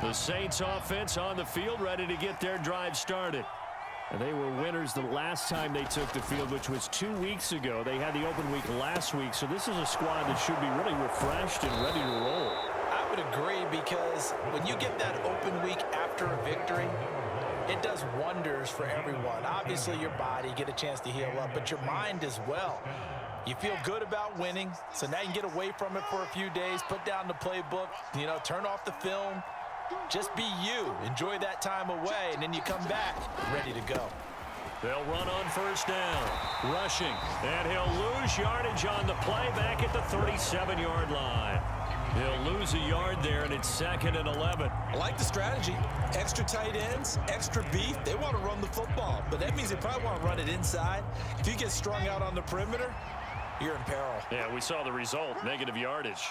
The Saints offense on the field, ready to get their drive started. And they were winners the last time they took the field, which was 2 weeks ago. They had the open week last week, so this is a squad that should be really refreshed and ready to roll. I would agree, because when you get that open week after a victory, it does wonders for everyone. Obviously, your body, get a chance to heal up, but your mind as well. You feel good about winning, so now you can get away from it for a few days, put down the playbook, turn off the film. Just be you. Enjoy that time away, and then you come back ready to go. They'll run on first down. Rushing. And he'll lose yardage on the play back at the 37-yard line. He'll lose a yard there, and it's 2nd and 11. I like the strategy. Extra tight ends, extra beef. They want to run the football, but that means they probably want to run it inside. If you get strung out on the perimeter, you're in peril. Yeah, we saw the result. Negative yardage.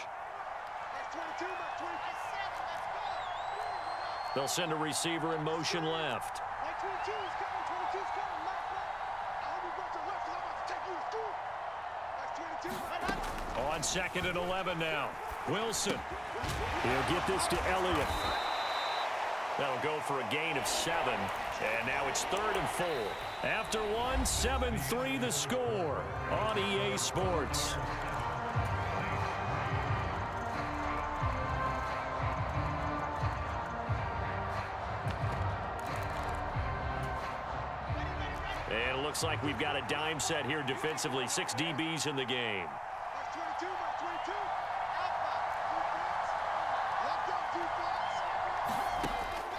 They'll send a receiver in motion left. On 2nd and 11 now. Wilson. He'll get this to Elliott. That'll go for a gain of 7. And now it's 3rd and 4. After 1, 7-3 the score on EA Sports. And it looks like we've got a dime set here defensively. 6 DBs in the game.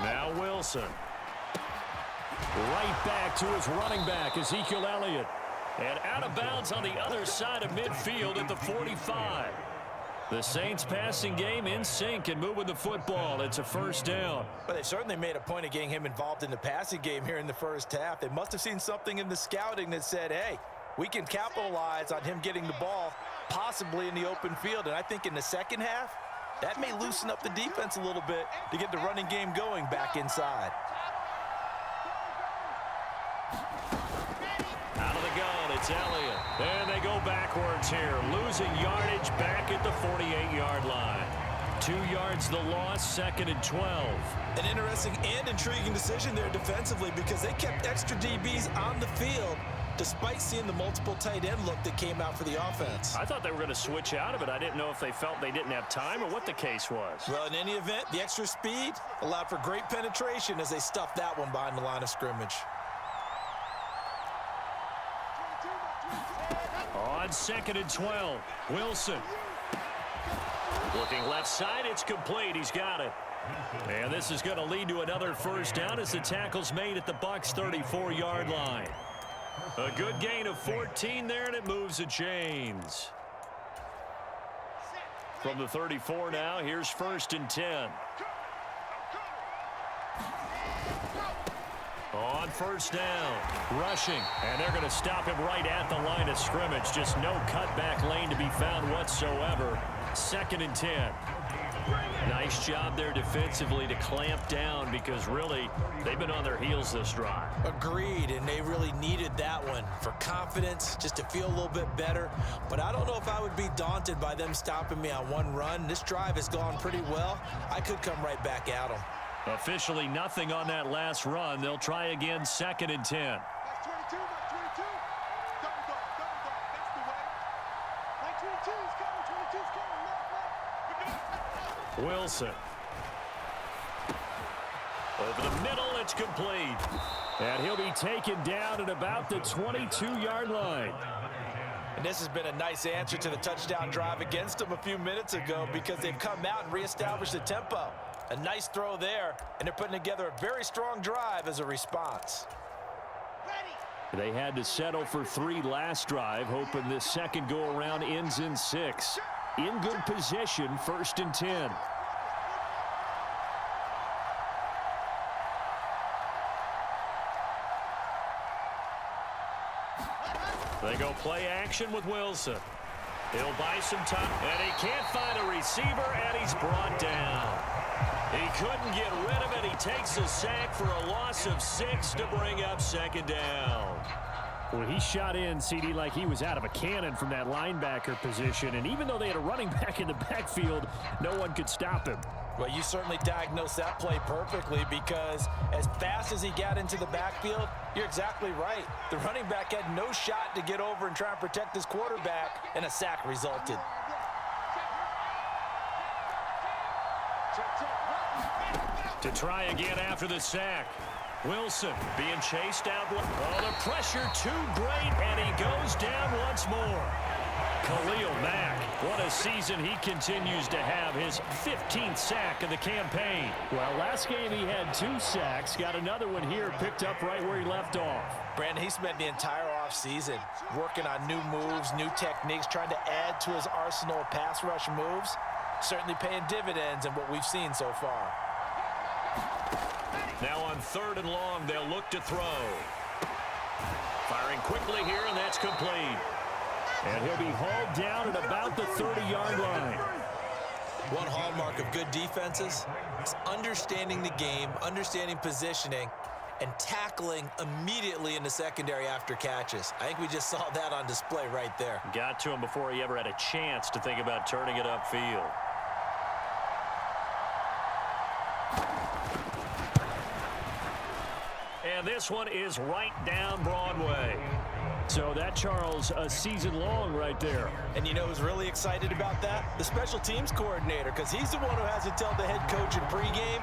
Now Wilson. Right back to his running back, Ezekiel Elliott. And out of bounds on the other side of midfield at the 45. The Saints passing game in sync and moving the football. It's a first down. But they've certainly made a point of getting him involved in the passing game here in the first half. They must have seen something in the scouting that said, hey, we can capitalize on him getting the ball possibly in the open field. And I think in the second half, that may loosen up the defense a little bit to get the running game going back inside. Out of the gun, it's Elliott. And they go backwards here, losing yardage back at the 48-yard line. 2 yards the loss, 2nd and 12. An interesting and intriguing decision there defensively, because they kept extra DBs on the field despite seeing the multiple tight end look that came out for the offense. I thought they were going to switch out of it. I didn't know if they felt they didn't have time or what the case was. Well, in any event, the extra speed allowed for great penetration as they stuffed that one behind the line of scrimmage. On 2nd and 12, Wilson. Looking left side, it's complete. He's got it. And this is going to lead to another first down as the tackle's made at the Bucs' 34-yard line. A good gain of 14 there, and it moves the chains. From the 34 now, here's 1st and 10. On first down, rushing, and they're going to stop him right at the line of scrimmage. Just no cutback lane to be found whatsoever. 2nd and 10. Nice job there defensively to clamp down, because really they've been on their heels this drive. Agreed, and they really needed that one for confidence, just to feel a little bit better. But I don't know if I would be daunted by them stopping me on one run. This drive has gone pretty well. I could come right back at them. Officially nothing on that last run. They'll try again, 2nd and 10. Wilson. Over the middle, it's complete. And he'll be taken down at about the 22-yard line. And this has been a nice answer to the touchdown drive against them a few minutes ago, because they've come out and reestablished the tempo. A nice throw there, and they're putting together a very strong drive as a response. They had to settle for 3 last drive, hoping this second go-around ends in 6. In good position, 1st and 10. They go play action with Wilson. He'll buy some time, and he can't find a receiver, and he's brought down. He couldn't get rid of it. He takes a sack for a loss of 6 to bring up 2nd down. Well, he shot in, CD, like he was out of a cannon from that linebacker position. And even though they had a running back in the backfield, no one could stop him. Well, you certainly diagnosed that play perfectly because as fast as he got into the backfield, you're exactly right. The running back had no shot to get over and try and protect his quarterback, and a sack resulted. To try again after the sack. Wilson being chased down. Oh, the pressure too great, and he goes down once more. Khalil Mack, what a season he continues to have, his 15th sack of the campaign. Well, last game he had 2 sacks, got another one here, picked up right where he left off. Brandon, he spent the entire offseason working on new moves, new techniques, trying to add to his arsenal of pass rush moves. Certainly paying dividends in what we've seen so far. Now on 3rd and long, they'll look to throw. Firing quickly here, and that's complete. And he'll be hauled down at about the 30-yard line. One hallmark of good defenses is understanding the game, understanding positioning, and tackling immediately in the secondary after catches. I think we just saw that on display right there. Got to him before he ever had a chance to think about turning it upfield. And this one is right down Broadway. So that, Charles, a season long right there. And you know who's really excited about that? The special teams coordinator, because he's the one who has to tell the head coach in pregame,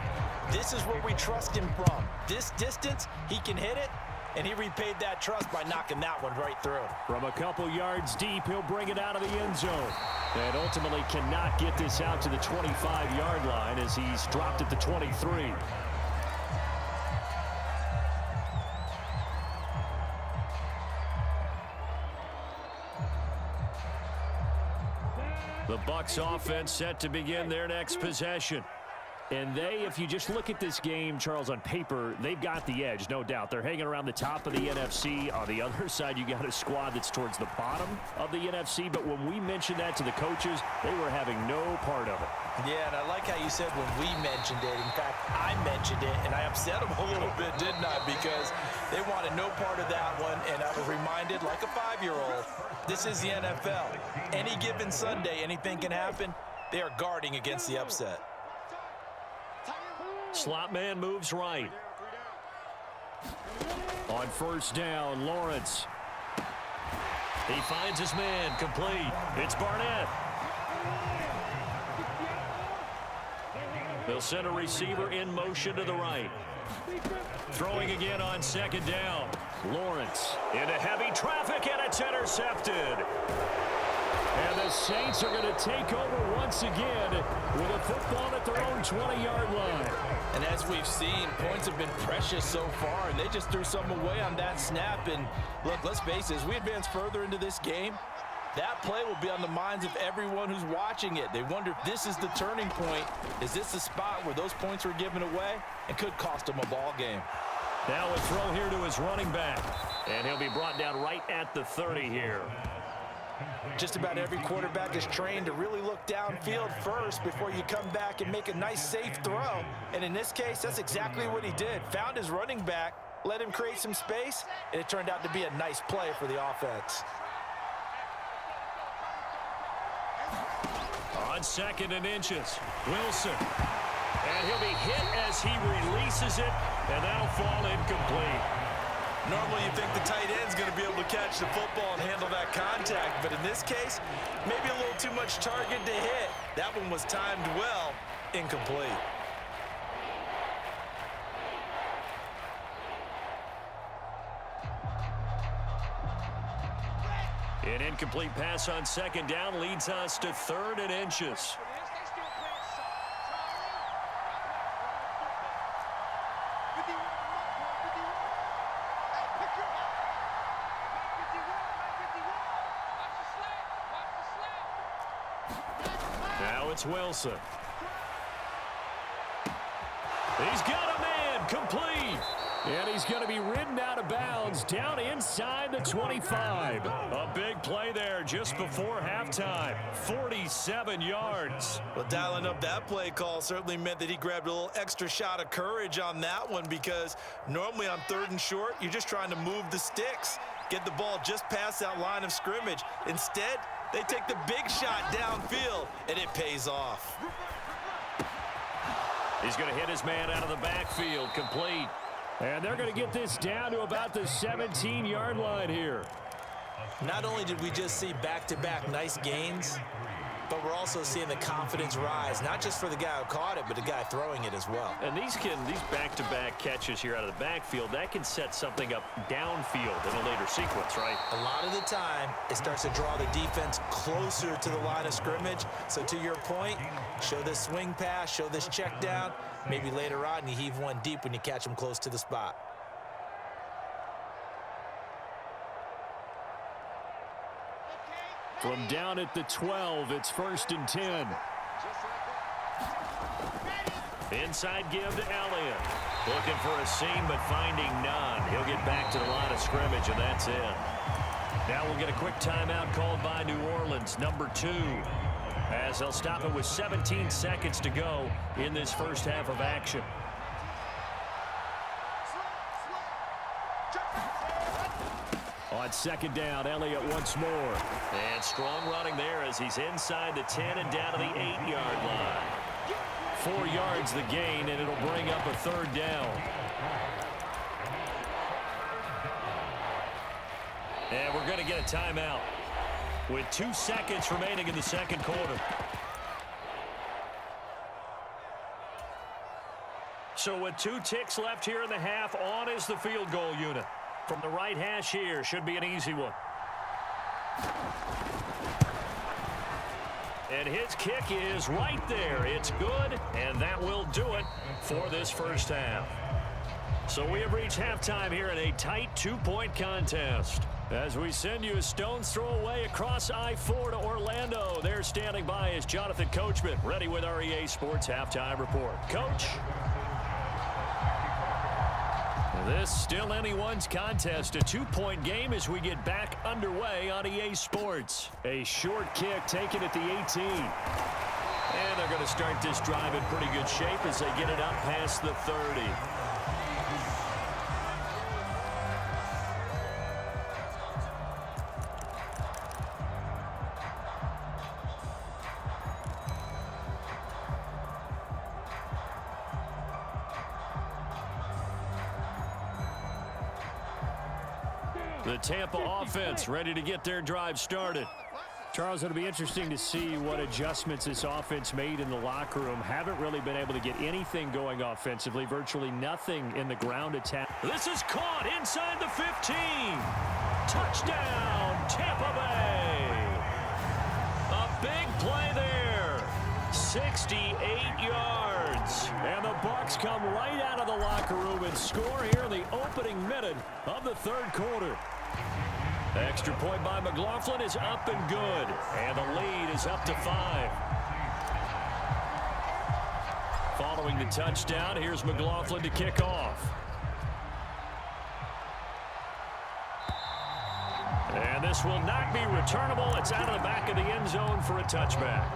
this is where we trust him from. This distance, he can hit it, and he repaid that trust by knocking that one right through. From a couple yards deep, he'll bring it out of the end zone. And ultimately cannot get this out to the 25-yard line as he's dropped at the 23. The Bucs offense set to begin their next possession. And they, if you just look at this game, Charles, on paper, they've got the edge, no doubt. They're hanging around the top of the NFC. On the other side, you got a squad that's towards the bottom of the NFC. But when we mentioned that to the coaches, they were having no part of it. Yeah, and I like how you said when we mentioned it. In fact, I mentioned it, and I upset them a little bit, didn't I? Because they wanted no part of that one, and I was reminded, like a 5-year-old, this is the NFL. Any given Sunday, anything can happen. They are guarding against the upset. Slot man moves right. On 1st down, Lawrence. He finds his man, complete. It's Barnett. They'll send a receiver in motion to the right. Throwing again on 2nd down. Lawrence into heavy traffic, and it's intercepted. And the Saints are going to take over once again with a football at their own 20-yard line. And as we've seen, points have been precious so far, and they just threw some away on that snap. And look, let's face it, as we advance further into this game, that play will be on the minds of everyone who's watching it. They wonder if this is the turning point. Is this the spot where those points were given away and could cost them a ball game? Now a throw here to his running back. And he'll be brought down right at the 30 here. Just about every quarterback is trained to really look downfield first before you come back and make a nice, safe throw. And in this case, that's exactly what he did. Found his running back, let him create some space, and it turned out to be a nice play for the offense. On 2nd and inches, Wilson. And he'll be hit as he releases it, and that'll fall incomplete. Normally you think the tight end's going to be able to catch the football and handle that contact, but in this case, maybe a little too much target to hit. That one was timed well, incomplete. An incomplete pass on 2nd down leads us to 3rd and inches. Now it's Wilson. He's got a man, complete. And he's going to be ridden out of bounds down inside the 25. A big play there just before halftime. 47 yards. Well, dialing up that play call certainly meant that he grabbed a little extra shot of courage on that one, because normally on 3rd and short, you're just trying to move the sticks, get the ball just past that line of scrimmage. Instead, they take the big shot downfield, and it pays off. He's going to hit his man out of the backfield, complete. And they're going to get this down to about the 17-yard line here. Not only did we just see back-to-back nice gains, but we're also seeing the confidence rise, not just for the guy who caught it, but the guy throwing it as well. And these back-to-back catches here out of the backfield, that can set something up downfield in a later sequence, right? A lot of the time, it starts to draw the defense closer to the line of scrimmage. So to your point, show this swing pass, show this check down. Maybe later on, you heave one deep when you catch him close to the spot. From down at the 12, it's 1st and 10. Inside give to Elliott. Looking for a seam, but finding none. He'll get back to the line of scrimmage, and that's it. Now we'll get a quick timeout called by New Orleans, number 2. As they'll stop it with 17 seconds to go in this first half of action. On 2nd down, Elliott once more. And strong running there as he's inside the 10 and down to the 8-yard line. 4 yards the gain, and it'll bring up a 3rd down. And we're going to get a timeout with 2 seconds remaining in the 2nd quarter. So with 2 ticks left here in the half, on is the field goal unit. From the right hash here, should be an easy one. And his kick is right there. It's good, and that will do it for this first half. So we have reached halftime here in a tight 2-point contest. As we send you a stone's throw away across I-4 to Orlando. There standing by is Jonathan Coachman, ready with our EA Sports Halftime Report. Coach? This still anyone's contest, a 2-point game as we get back underway on EA Sports. A short kick taken at the 18. And they're going to start this drive in pretty good shape as they get it up past the 30. The Tampa offense ready to get their drive started. Charles, it'll be interesting to see what adjustments this offense made in the locker room. Haven't really been able to get anything going offensively. Virtually nothing in the ground attack. This is caught inside the 15. Touchdown, Tampa Bay. A big play there. 68 yards. And the Bucs come right out of the locker room and score here in the opening minute of the 3rd quarter. Extra point by McLaughlin is up and good. And the lead is up to 5. Following the touchdown, here's McLaughlin to kick off. And this will not be returnable. It's out of the back of the end zone for a touchback.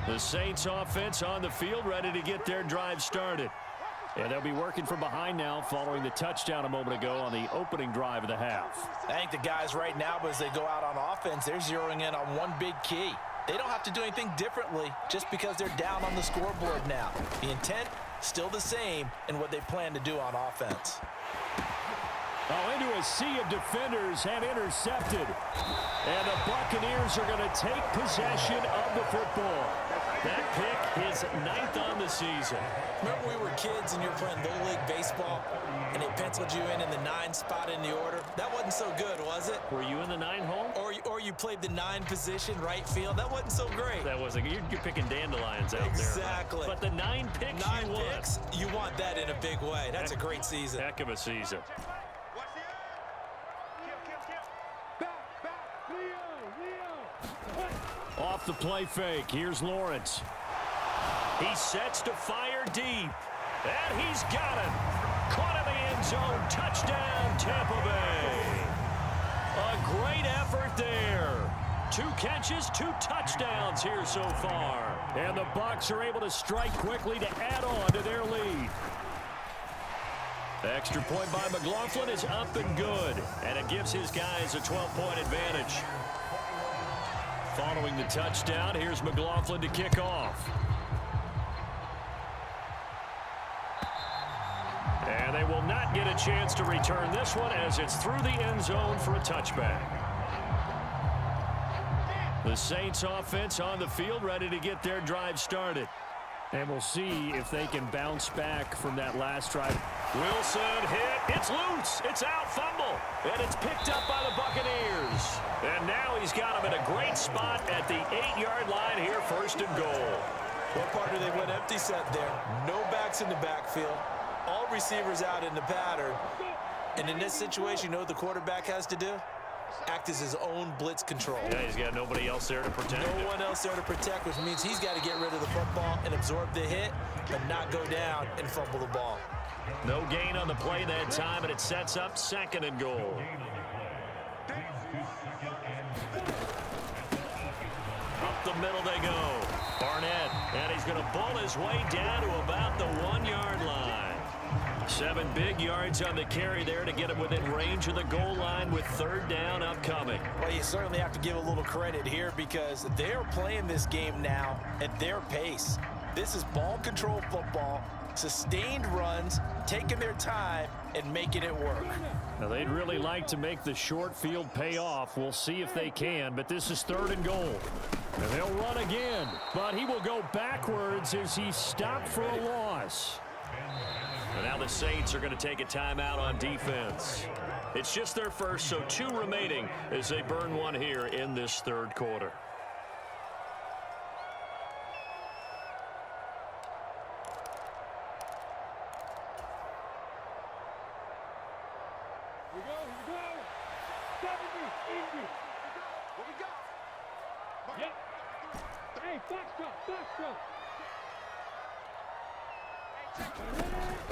The Saints offense on the field ready to get their drive started. And they'll be working from behind now following the touchdown a moment ago on the opening drive of the half. I think the guys right now, as they go out on offense, they're zeroing in on one big key. They don't have to do anything differently just because they're down on the scoreboard now. The intent, still the same in what they plan to do on offense. Oh, into a sea of defenders have intercepted. And the Buccaneers are going to take possession of the football. That pick, his 9th on the season. Remember we were kids and you were playing Little League Baseball and they penciled you in the 9 spot in the order? That wasn't so good, was it? Were you in the 9 hole? Or you played the 9 position, right field? That wasn't so great. That wasn't. You're picking dandelions out there. Exactly. But the 9 picks 9 you want. picks, you want that in a big way. That's a great season. Heck of a season. Off the play fake. Here's Lawrence. He sets to fire deep. And he's got it. Caught in the end zone. Touchdown, Tampa Bay. A great effort there. 2 catches, 2 touchdowns here so far. And the Bucs are able to strike quickly to add on to their lead. The extra point by McLaughlin is up and good. And it gives his guys a 12-point advantage. Following the touchdown, here's McLaughlin to kick off. And they will not get a chance to return this one as it's through the end zone for a touchback. The Saints offense on the field ready to get their drive started. And we'll see if they can bounce back from that last drive. Wilson hit. It's loose. It's out. Fumble. And it's picked up by the Buccaneers. And now he's got him in a great spot at the 8-yard line here, 1st and goal. What part do they went empty set there? No backs in the backfield. All receivers out in the pattern. And in this situation, you know what the quarterback has to do? Act as his own blitz control. Yeah, he's got nobody else there to protect him. No one else there to protect, which means he's got to get rid of the football and absorb the hit, but not go down and fumble the ball. No gain on the play that time, and it sets up 2nd and goal. Up the middle they go. Barnett, and he's going to bull his way down to about the 1-yard line. 7 big yards on the carry there to get him within range of the goal line with 3rd down upcoming. Well, you certainly have to give a little credit here because they're playing this game now at their pace. This is ball control football, sustained runs, taking their time and making it work. Now, they'd really like to make the short field pay off. We'll see if they can, but this is 3rd and goal. And they'll run again, but he will go backwards as he's stopped for a loss. And now the Saints are going to take a timeout on defense. It's just their first, so 2 remaining as they burn 1 here in this 3rd quarter. Here we go. 70, easy. What we got? Yep. Hey, foxtrot.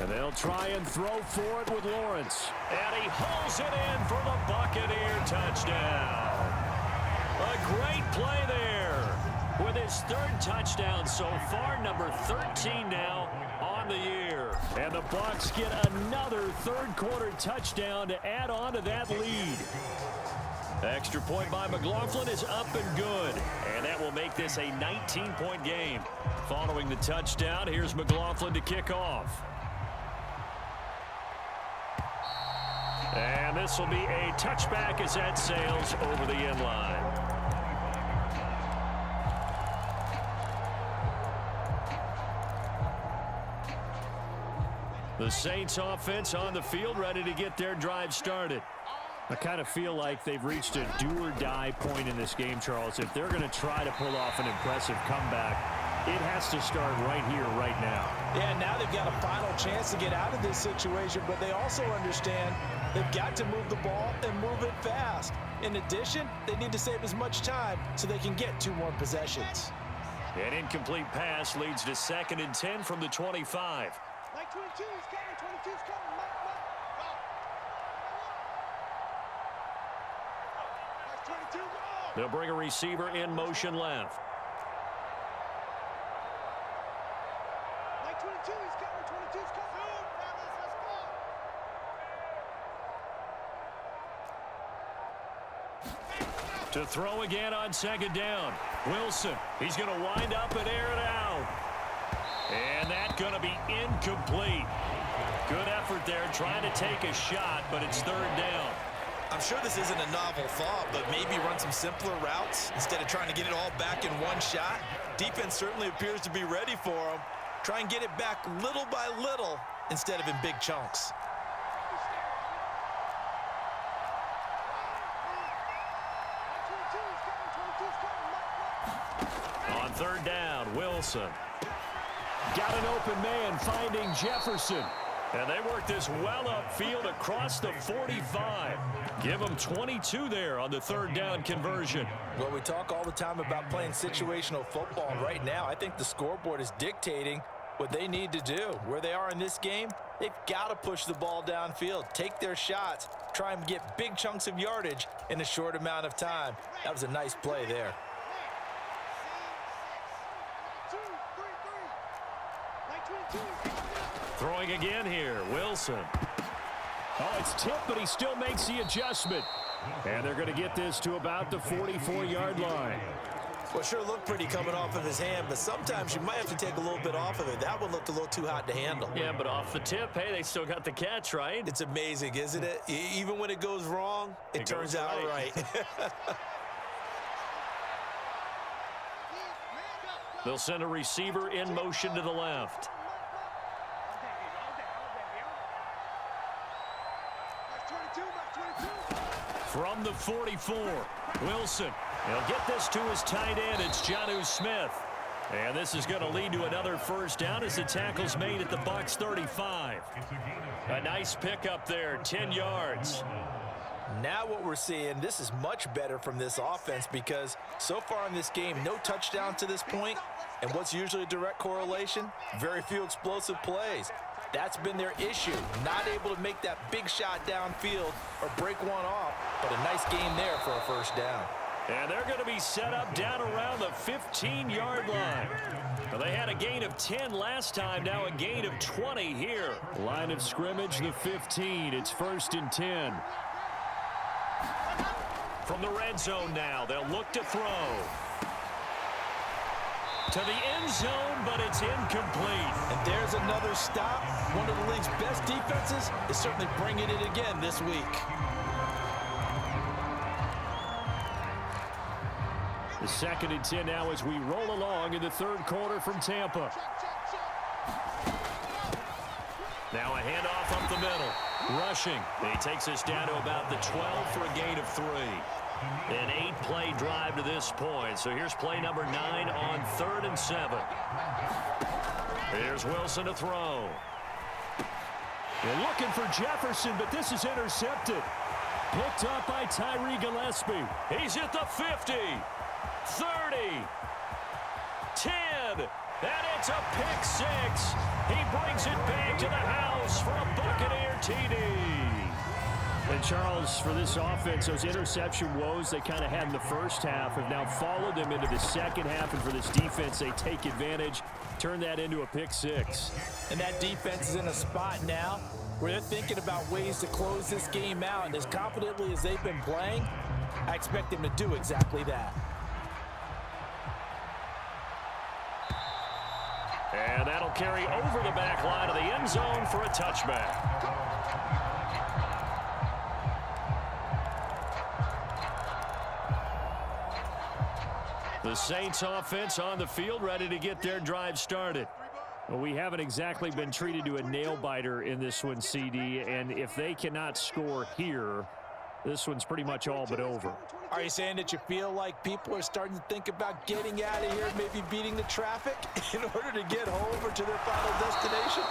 And they'll try and throw for it with Lawrence. And he hauls it in for the Buccaneer touchdown. A great play there with his 3rd touchdown so far, number 13 now on the year. And the Bucs get another 3rd quarter touchdown to add on to that lead. Extra point by McLaughlin is up and good. And that will make this a 19-point game. Following the touchdown, here's McLaughlin to kick off. And this will be a touchback as that sails over the end line. The Saints offense on the field ready to get their drive started. I kind of feel like they've reached a do-or-die point in this game, Charles. If they're going to try to pull off an impressive comeback, it has to start right here, right now. Yeah, now they've got a final chance to get out of this situation, but they also understand they've got to move the ball and move it fast. In addition, they need to save as much time so they can get 2 more possessions. An incomplete pass leads to 2nd and 10 from the 25. Like 22 is coming, 22 is coming. They'll bring a receiver in motion left. Like 22 is coming, 22 is coming. Let's go. To throw again on 2nd down. Wilson, he's going to wind up and air it out. And that's going to be incomplete. Good effort there trying to take a shot, but it's 3rd down. I'm sure this isn't a novel thought, but maybe run some simpler routes instead of trying to get it all back in one shot. defense certainly appears to be ready for him. Try and get it back little by little instead of in big chunks. On third down, Wilson. Got an open man finding Jefferson. And they work this well upfield across the 45. Give them 22 there on the third down conversion. Well, we talk all the time about playing situational football. And right now, I think the scoreboard is dictating what they need to do. Where they are in this game, they've got to push the ball downfield, take their shots, try and get big chunks of yardage in a short amount of time. That was a nice play there. Throwing again here, Wilson. Oh, it's tipped, but he still makes the adjustment. And they're going to get this to about the 44-yard line. Well, sure looked pretty coming off of his hand, but sometimes you might have to take a little bit off of it. That one looked a little too hot to handle. Yeah, but off the tip, hey, they still got the catch, right? It's amazing, isn't it? Even when it goes wrong, it turns out right. They'll send a receiver in motion to the left. From the 44, Wilson. He'll get this to his tight end. It's Jonnu Smith. And this is going to lead to another first down as the tackle's made at the Bucs 35. A nice pickup there, 10 yards. Now what we're seeing, this is much better from this offense because so far in this game, no touchdown to this point. And what's usually a direct correlation? Very few explosive plays. That's been their issue. Not able to make that big shot downfield or break one off, but a nice gain there for a first down. And they're going to be set up down around the 15-yard line. Well, they had a gain of 10 last time, now a gain of 20 here. Line of scrimmage, the 15. It's 1st and 10. From the red zone now, they'll look to throw. To the end zone, but it's incomplete. And there's another stop. One of the league's best defenses is certainly bringing it again this week. The 2nd and 10 now as we roll along in the third quarter from Tampa. Now a handoff up the middle. Rushing. He takes us down to about the 12 for a gain of 3. An 8-play drive to this point. So here's play number 9 on 3rd and 7. Here's Wilson to throw. They're looking for Jefferson, but this is intercepted. Picked up by Tyree Gillespie. He's at the 50, 30, 10, and it's a pick 6. He brings it back to the house for a Buccaneer TD. And Charles, for this offense, those interception woes they kind of had in the first half have now followed them into the second half. And for this defense, they take advantage, turn that into a pick 6. And that defense is in a spot now where they're thinking about ways to close this game out. And as confidently as they've been playing, I expect them to do exactly that. And that'll carry over the back line of the end zone for a touchback. The Saints offense on the field, ready to get their drive started. Well, we haven't exactly been treated to a nail-biter in this one, CD, and if they cannot score here, this one's pretty much all but over. Are you saying that you feel like people are starting to think about getting out of here, maybe beating the traffic in order to get home or to their final destination?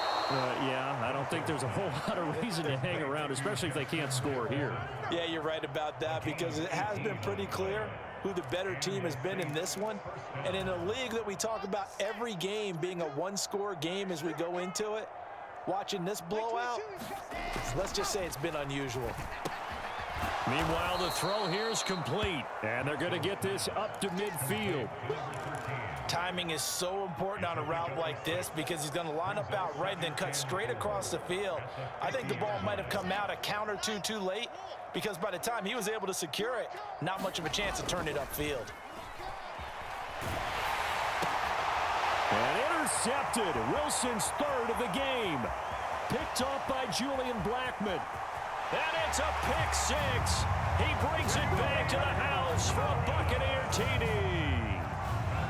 Yeah, I don't think there's a whole lot of reason to hang around, especially if they can't score here. Yeah, you're right about that because it has been pretty clear who the better team has been in this one. And in a league that we talk about every game being a one-score game as we go into it, watching this blowout, let's just say it's been unusual. Meanwhile, the throw here is complete, and they're going to get this up to midfield. Timing is so important on a route like this because he's going to line up out right and then cut straight across the field. I think the ball might have come out a count or two too late because by the time he was able to secure it, not much of a chance to turn it upfield. And intercepted. Wilson's third of the game. Picked off by Julian Blackmon. And it's a pick 6. He brings it back to the house for a Buccaneer TD.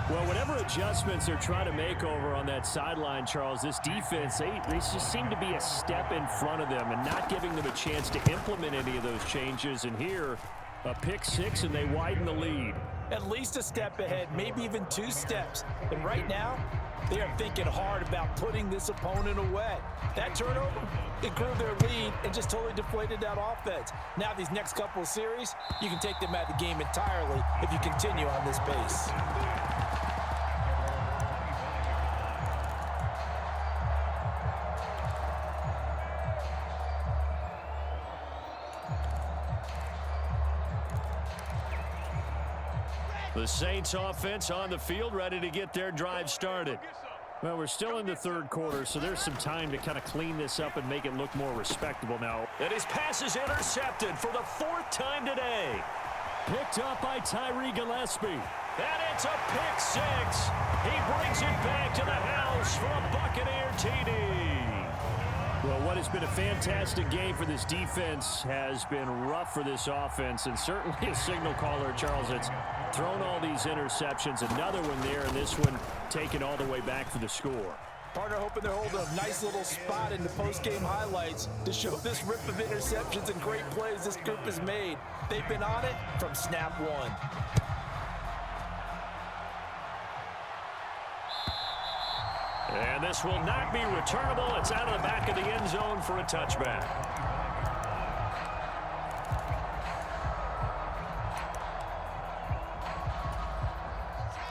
Well, whatever adjustments they're trying to make over on that sideline, Charles, this defense, they just seem to be a step in front of them and not giving them a chance to implement any of those changes. And here, a pick six, and they widen the lead. At least a step ahead, maybe even 2 steps. And right now, they are thinking hard about putting this opponent away. That turnover, it grew their lead and just totally deflated that offense. Now these next couple of series, you can take them out of the game entirely if you continue on this pace. The Saints offense on the field, ready to get their drive started. Well, we're still in the third quarter, so there's some time to kind of clean this up and make it look more respectable now. And his pass is intercepted for the 4th time today. Picked up by Tyree Gillespie. And it's a pick six. He brings it back to the house for a Buccaneer TD. Well, what has been a fantastic game for this defense has been rough for this offense, and certainly a signal caller, Charles, that's thrown all these interceptions. Another one there, and this one taken all the way back for the score. Partner hoping they're holding a nice little spot in the post-game highlights to show this rip of interceptions and great plays this group has made. They've been on it from snap one. And this will not be returnable. It's out of the back of the end zone for a touchback.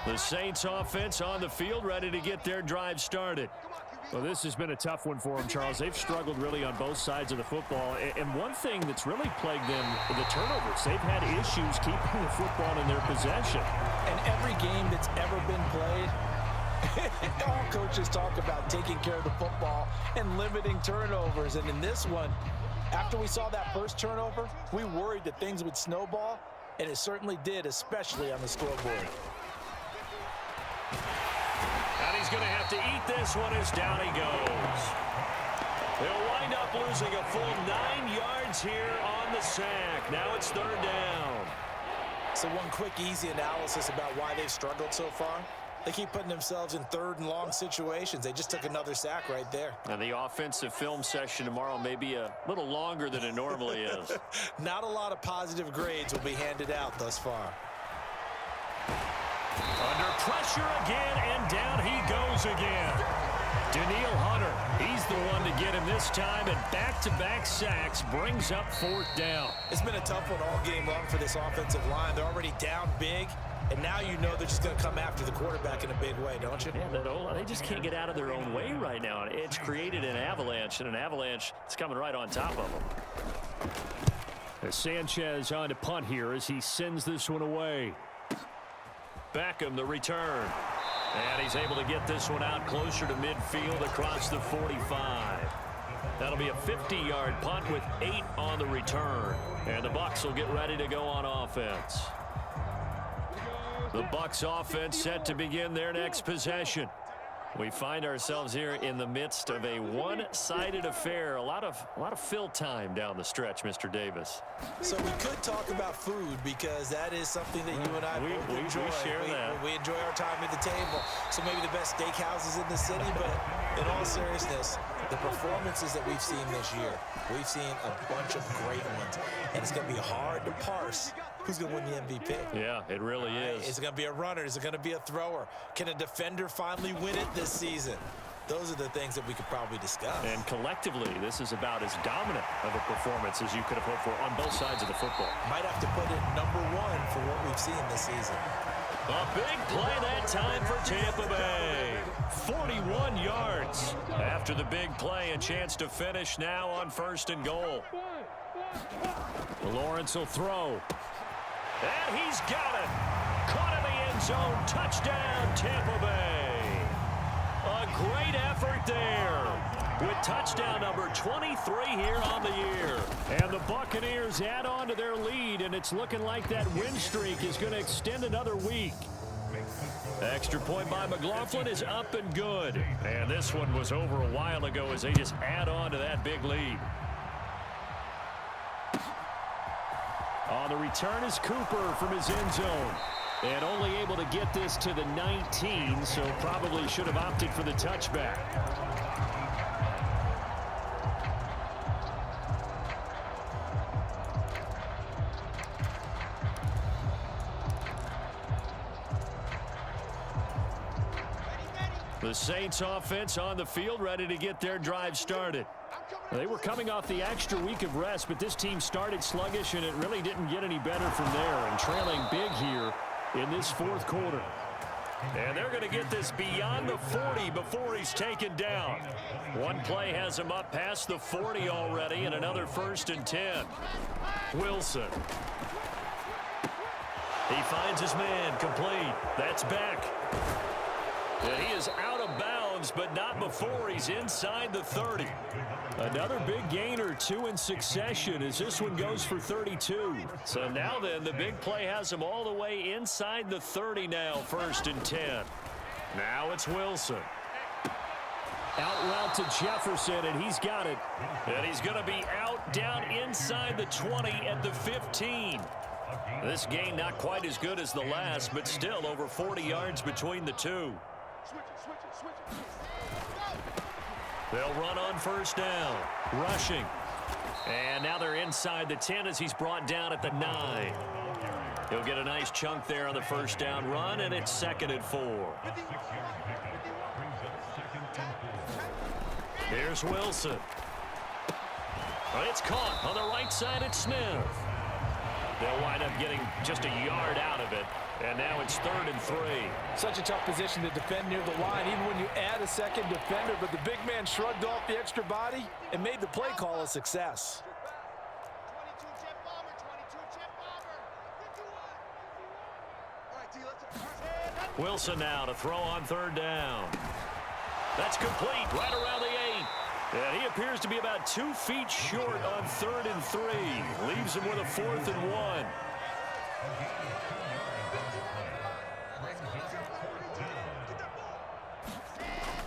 The Saints offense on the field, ready to get their drive started. Well, this has been a tough one for them, Charles. They've struggled really on both sides of the football. And one thing that's really plagued them, the turnovers. They've had issues keeping the football in their possession. And every game that's ever been played, all coaches talk about taking care of the football and limiting turnovers. And in this one, after we saw that first turnover, we worried that things would snowball, and it certainly did, especially on the scoreboard. And he's going to have to eat this one as down he goes. They'll wind up losing a full 9 yards here on the sack. Now it's 3rd down. So one quick, easy analysis about why they've struggled so far. They keep putting themselves in 3rd and long situations. They just took another sack right there. And the offensive film session tomorrow may be a little longer than it normally is. Not a lot of positive grades will be handed out thus far. Under pressure again, and down he goes again. Daniil Hunter, he's the one to get him this time, and back-to-back sacks brings up 4th down. It's been a tough one all game long for this offensive line. They're already down big, and now you know they're just going to come after the quarterback in a big way, don't you? Yeah, they just can't get out of their own way right now. It's created an avalanche, and an avalanche is coming right on top of them. As Sanchez on to punt here as he sends this one away. Beckham, the return. And he's able to get this one out closer to midfield across the 45. That'll be a 50-yard punt with 8 on the return. And the Bucs will get ready to go on offense. The Bucs offense set to begin their next possession. We find ourselves here in the midst of a one-sided affair. A lot of fill time down the stretch, Mr. Davis. So we could talk about food because that is something that you and I both enjoy. We share that. We enjoy our time at the table. So maybe the best steakhouses in the city, but in all seriousness, the performances that we've seen this year, we've seen a bunch of great ones. And it's going to be hard to parse who's going to win the MVP. Yeah, it really is. Is it going to be a runner? Is it going to be a thrower? Can a defender finally win it this season? Those are the things that we could probably discuss. And collectively, this is about as dominant of a performance as you could have hoped for on both sides of the football. Might have to put it #1 for what we've seen this season. A big play that time for Tampa Bay. 41 yards. After the big play, a chance to finish now on 1st and goal. Lawrence will throw. And he's got it. Caught in the end zone. Touchdown, Tampa Bay. A great effort there. With touchdown number 23 here on the year. And the Buccaneers add on to their lead, and it's looking like that win streak is going to extend another week. Extra point by McLaughlin is up and good. And this one was over a while ago as they just add on to that big lead. On the return is Cooper from his end zone. And only able to get this to the 19, so probably should have opted for the touchback. The Saints offense on the field, ready to get their drive started. They were coming off the extra week of rest, but this team started sluggish, and it really didn't get any better from there, and trailing big here in this fourth quarter. And they're going to get this beyond the 40 before he's taken down. One play has him up past the 40 already, and another 1st and 10. Wilson. He finds his man, complete. That's back. And he is out of bounds, but not before he's inside the 30. Another big gain or 2 in succession as this one goes for 32. So now then, the big play has him all the way inside the 30 now, 1st and 10. Now it's Wilson. Out route to Jefferson, and he's got it. And he's going to be out down inside the 20 at the 15. This gain not quite as good as the last, but still over 40 yards between the two. They'll run on 1st down. Rushing. And now they're inside the 10 as he's brought down at the 9. He'll get a nice chunk there on the 1st down run, and it's 2nd and 4. Here's Wilson. It's caught on the right side at Smith. They'll wind up getting just a yard out of it. And now it's 3rd and 3. Such a tough position to defend near the line, even when you add a second defender. But the big man shrugged off the extra body and made the play call a success. 22 jet bomber, 22 jet bomber. Wilson now to throw on 3rd down. That's complete right around the 8. And he appears to be about 2 feet short on 3rd and 3. Leaves him with a 4th and 1.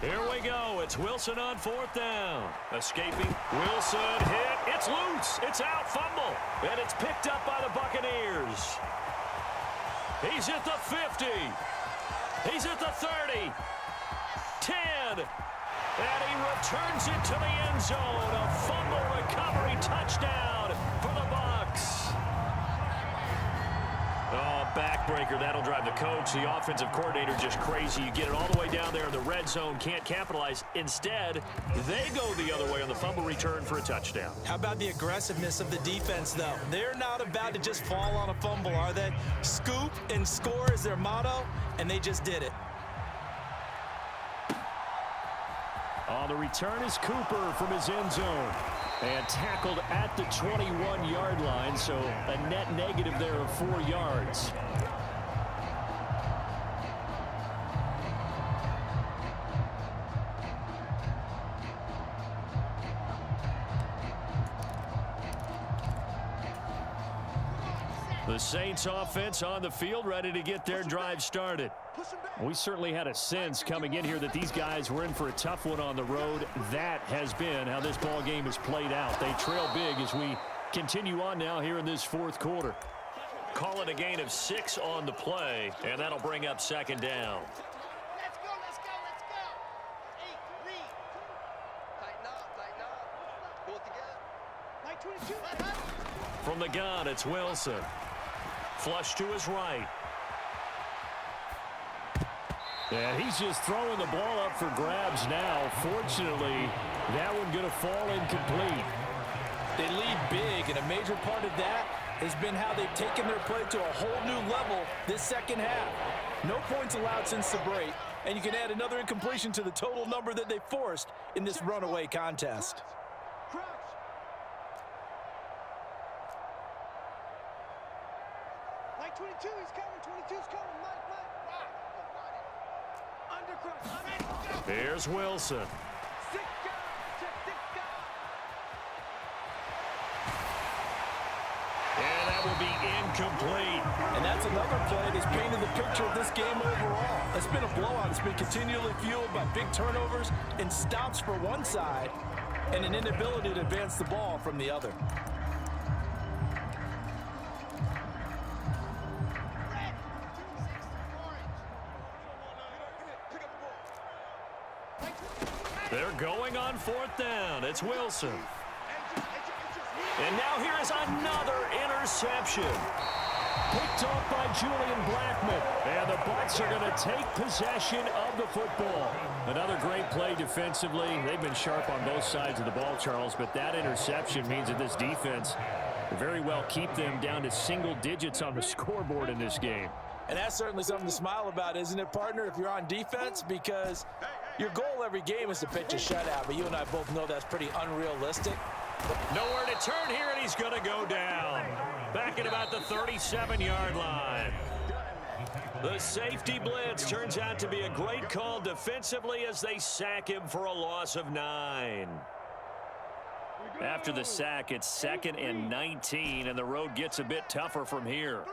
Here we go. It's Wilson on 4th down. Escaping. Wilson hit. It's loose. It's out. Fumble. And it's picked up by the Buccaneers. He's at the 50. He's at the 30. 10. And he returns it to the end zone. A fumble recovery touchdown for the Bucs. Oh, backbreaker. That'll drive the coach, the offensive coordinator, just crazy. You get it all the way down there in the red zone, can't capitalize. Instead, they go the other way on the fumble return for a touchdown. How about the aggressiveness of the defense, though? They're not about to just fall on a fumble, are they? Scoop and score is their motto, and they just did it. On the return is Cooper from his end zone. And tackled at the 21-yard line, so a net negative there of 4 yards. The Saints offense on the field, ready to get their drive started. We certainly had a sense coming in here that these guys were in for a tough one on the road. That has been how this ball game has played out. They trail big as we continue on now here in this 4th quarter. Call it a gain of 6 on the play, and that'll bring up 2nd down. Let's go, let's go, let's go. 8, read. Tighten up. Pull it together. 922. From the gun, it's Wilson. Flush to his right. And he's just throwing the ball up for grabs now. Fortunately, that one going to fall incomplete. They lead big, and a major part of that has been how they've taken their play to a whole new level this second half. No points allowed since the break, and you can add another incompletion to the total number that they forced in this runaway contest. 22, he's coming, 22's coming, Mike. Undercross. Here's Wilson. And that will be incomplete. And that's another play that's painted the picture of this game overall. It's been a blowout. It's been continually fueled by big turnovers and stops for one side and an inability to advance the ball from the other. They're going on 4th down. It's Wilson. And now here is another interception. Picked off by Julian Blackman. And the Bucs are going to take possession of the football. Another great play defensively. They've been sharp on both sides of the ball, Charles, but that interception means that this defense will very well keep them down to single digits on the scoreboard in this game. And that's certainly something to smile about, isn't it, partner, if you're on defense? Because your goal every game is to pitch a shutout, but you and I both know that's pretty unrealistic. Nowhere to turn here, and he's going to go down. Back at about the 37-yard line. The safety blitz turns out to be a great call defensively as they sack him for a loss of 9. After the sack, it's 2nd and 19, and the road gets a bit tougher from here.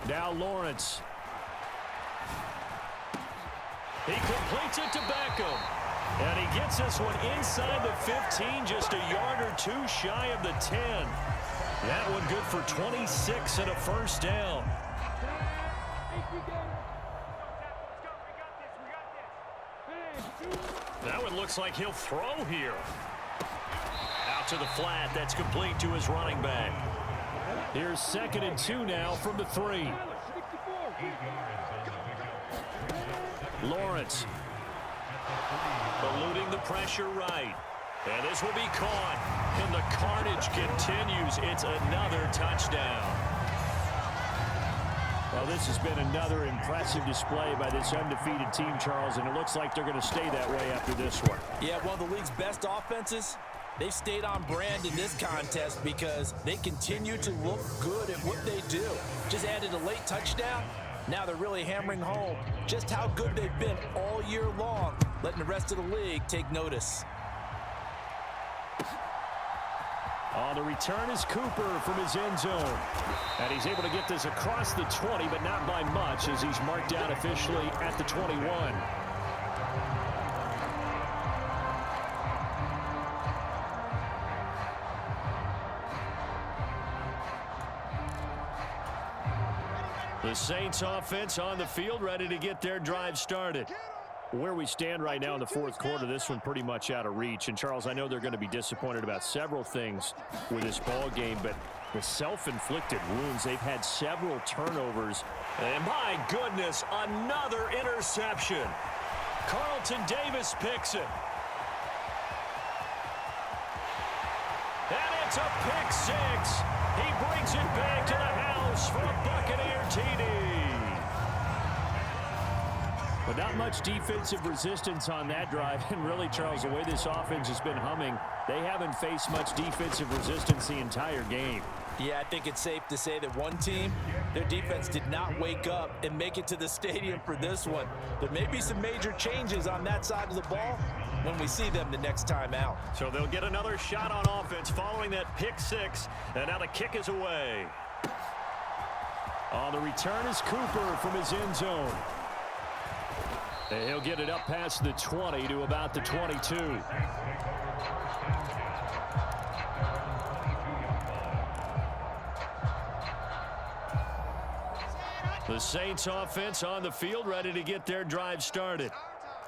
Now Lawrence. He completes it to Beckham. And he gets this one inside the 15, just a yard or two shy of the 10. That one good for 26 and a first down. That one looks like he'll throw here. Out to the flat. That's complete to his running back. Here's 2nd and 2 now from the 3. Lawrence. Eluding the pressure right. And this will be caught. And the carnage continues. It's another touchdown. Well, this has been another impressive display by this undefeated team, Charles, and it looks like they're going to stay that way after this one. Yeah, one of the league's best offenses. They've stayed on brand in this contest because they continue to look good at what they do. Just added a late touchdown. Now they're really hammering home just how good they've been all year long, letting the rest of the league take notice. On the return is Cooper from his end zone. And he's able to get this across the 20, but not by much as he's marked down officially at the 21. The Saints offense on the field, ready to get their drive started. Where we stand right now in the 4th quarter, this one pretty much out of reach. And, Charles, I know they're going to be disappointed about several things with this ball game, but the self-inflicted wounds, they've had several turnovers. And, my goodness, another interception. Carlton Davis picks it. And it's a pick 6. He brings it back to the house for a Buccaneer TD. But not much defensive resistance on that drive. And really, Charles, the way this offense has been humming, they haven't faced much defensive resistance the entire game. Yeah, I think it's safe to say that one team, their defense did not wake up and make it to the stadium for this one. There may be some major changes on that side of the ball when we see them the next time out. So they'll get another shot on offense following that pick 6. And now the kick is away. On the return is Cooper from his end zone. And he'll get it up past the 20 to about the 22. The Saints offense on the field, ready to get their drive started.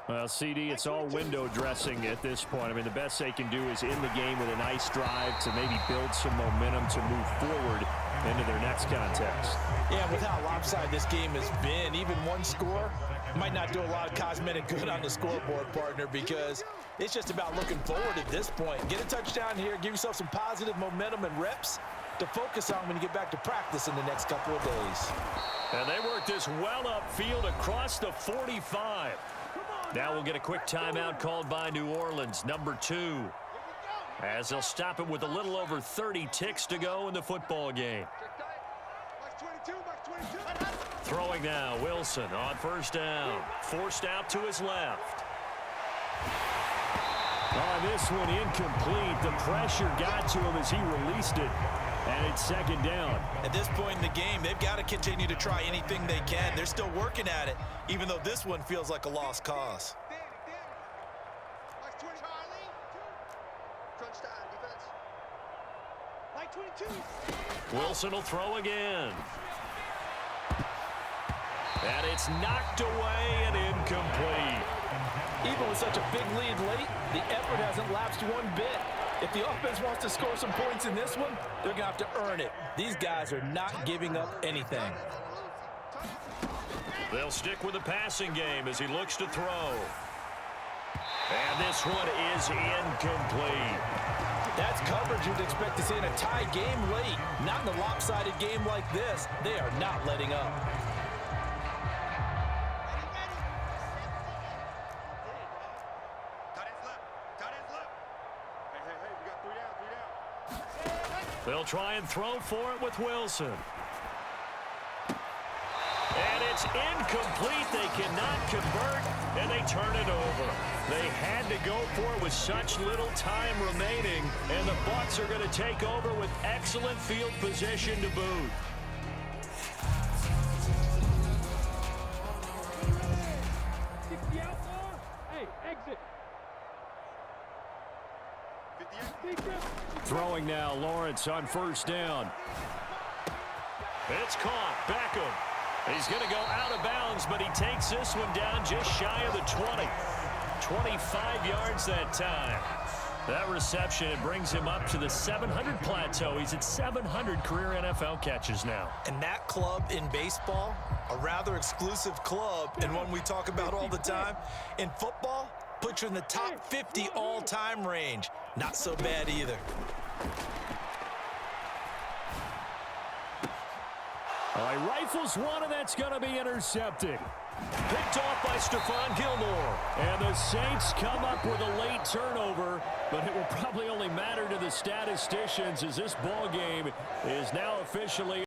Well, CD, it's all window dressing at this point. I mean, the best they can do is in the game with a nice drive to maybe build some momentum to move forward into their next contest. Yeah, with how lopsided this game has been, even one score might not do a lot of cosmetic good on the scoreboard, partner, because it's just about looking forward at this point. Get a touchdown here, give yourself some positive momentum and reps to focus on when you get back to practice in the next couple of days. And they work this well upfield across the 45. Now we'll get a quick timeout called by New Orleans, number 2. As they'll stop it with a little over 30 ticks to go in the football game. Throwing now, Wilson on first down. Forced out to his left. Oh, this one incomplete. The pressure got to him as he released it. And it's second down. At this point in the game, they've got to continue to try anything they can. They're still working at it, even though this one feels like a lost cause. Wilson will throw again. And it's knocked away and incomplete. such a big lead late, the effort hasn't lapsed one bit. If the offense wants to score some points in this one, they're going to have to earn it. These guys are not giving up anything. They'll stick with the passing game as he looks to throw. And this one is incomplete. That's coverage you'd expect to see in a tie game late. Not in a lopsided game like this. They are not letting up. They'll try and throw for it with Wilson. And it's incomplete. They cannot convert, and they turn it over. They had to go for it with such little time remaining, and the Bucs are going to take over with excellent field position to boot. Throwing now, Lawrence on first down. It's caught. Beckham. He's going to go out of bounds, but he takes this one down just shy of the 20. 25 yards that time. That reception, it brings him up to the 700 plateau. He's at 700 career NFL catches now. And that club in baseball, a rather exclusive club, and one we talk about all the time. In football, puts you in the top 50 all-time range. Not so bad either. All right, rifles one, and that's going to be intercepted. Picked off by Stephon Gilmore. And the Saints come up with a late turnover, but it will probably only matter to the statisticians as this ball game is now officially